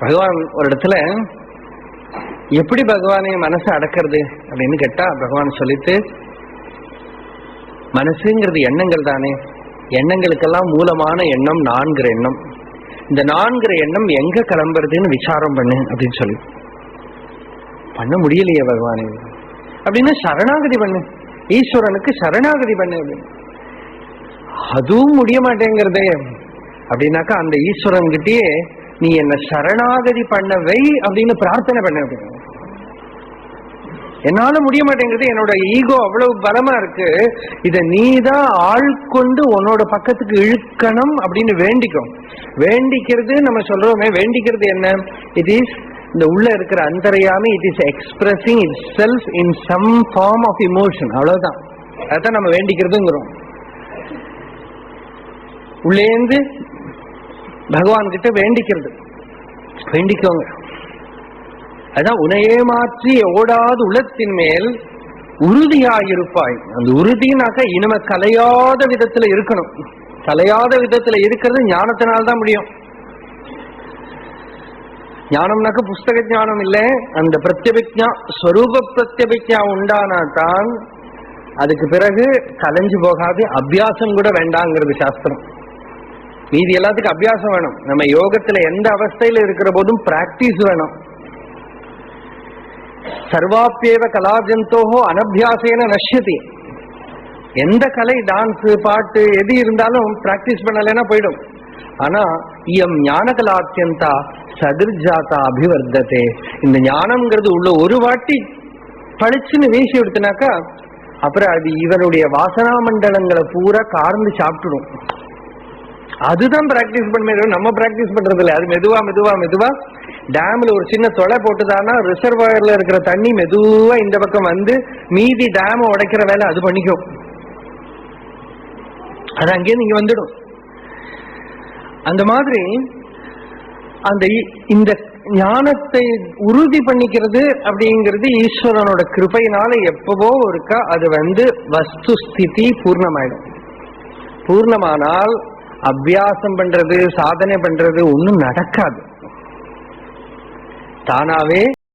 பகவான் ஒரு இடத்துல எப்படி பகவானை மனசை அடக்கிறது அப்படின்னு கேட்டா பகவான் சொல்லிட்டு, மனசுங்கிறது எண்ணங்கள் தானே, எண்ணங்களுக்கெல்லாம் மூலமான எண்ணம் நான்கிற எண்ணம். இந்த நான்கிற எண்ணம் எங்க கிளம்புறதுன்னு விசாரம் பண்ணு அப்படின்னு சொல்லி. பண்ண முடியலையே பகவானே அப்படின்னா சரணாகதி பண்ணு, ஈஸ்வரனுக்கு சரணாகதி பண்ணு அப்படின்னு. அதுவும் முடிய மாட்டேங்கிறதே அப்படின்னாக்கா அந்த ஈஸ்வரன் கிட்டயே நீ என்ன சரணாகதி பண்ண வை அப்படின்னு பிரார்த்தனை பண்ண. என்னால முடிய மாட்டேங்கிறது, என்னோட ஈகோ அவ்வளவு பலமா இருக்கு, இத நீதான் ஆள்கொண்டு உன்னோட பக்கத்துக்கு இழுக்கணும் அப்படின்னு வேண்டிக்கும். வேண்டிக்கிறது நம்ம சொல்றோமே, வேண்டிக்கிறது என்ன? இட் இஸ் இந்த உள்ள இருக்கிற அந்தர்யாமி, it is expressing itself in some form of emotion. அவ்வளவுதான், அதான் நம்ம வேண்டிக்கிறதுங்கிறோம். உள்ளேந்து பகவான் கிட்ட வேண்டிக்கிறது. வேண்டிக்கோங்க, அதான் உனையே மாற்றி ஓடாது உலகத்தின் மேல் உறுதியாயிருப்பாய். அந்த உறுதினாக்க இனிமே கலையாத விதத்துல இருக்கணும். கலையாத விதத்துல இருக்கிறது ஞானத்தினால்தான் முடியும். ஞானம்னாக்க புஸ்தக ஞானம் இல்லை, அந்த பிரத்யபிக்ஞா ஸ்வரூப பிரத்யபிக்ஞா உண்டானாதான் அதுக்கு பிறகு கலைஞ்சு போகாது. அபியாசம் கூட வேண்டாங்கிறது சாஸ்திரம். மீதி எல்லாத்துக்கும் அபியாசம் வேணும். நம்ம யோகத்துல எந்த அவஸ்தையில இருக்கிற போதும் பிராக்டிஸ் வேணும். சர்வாப்யேவ கலாஜந்தோஹோ அனபியாசேன நஷ்யதி. எந்த கலை, டான்ஸ், பாட்டு எது இருந்தாலும் பிராக்டிஸ் பண்ணலைன்னா போயிடும். ஆனா இயம் ஞான கலாத்தியந்தா சதிர்ஜாத்தா அபிவர்த்ததே. இந்த ஞானம்ங்கிறது உள்ள ஒரு வாட்டி பளிச்சுன்னு வீசி எடுத்துனாக்கா அப்புறம் அது இவருடைய வாசனா மண்டலங்களை பூரா கார்ந்து சாப்பிட்டுடும். அதுதான் பிராக்டிஸ் பண்ண. நம்ம பிராக்டிஸ் பண்றது இல்லை. அது மெதுவா மெதுவா மெதுவா டேம்ல ஒரு சின்ன தொலை போட்டுதானா ரிசர்வாயர்ல இருக்கிற தண்ணி மெதுவா இந்த பக்கம் வந்து மீதி டேம் உடைக்கிற வேலை அது பண்ணிக்கும். அது அங்கே நீங்க வந்துடும். அந்த மாதிரி அந்த இந்த ஞானத்தை உறுதி பண்ணிக்கிறது அப்படிங்கிறது ஈஸ்வரனோட கிருபையினால எப்பவோ இருக்கா அது வஸ்து ஸ்திதி பூர்ணமாயிடும். பூர்ணமானால் அபியாசம் பண்றது சாதனை பண்றது ஒன்னும் நடக்காது. தானாவே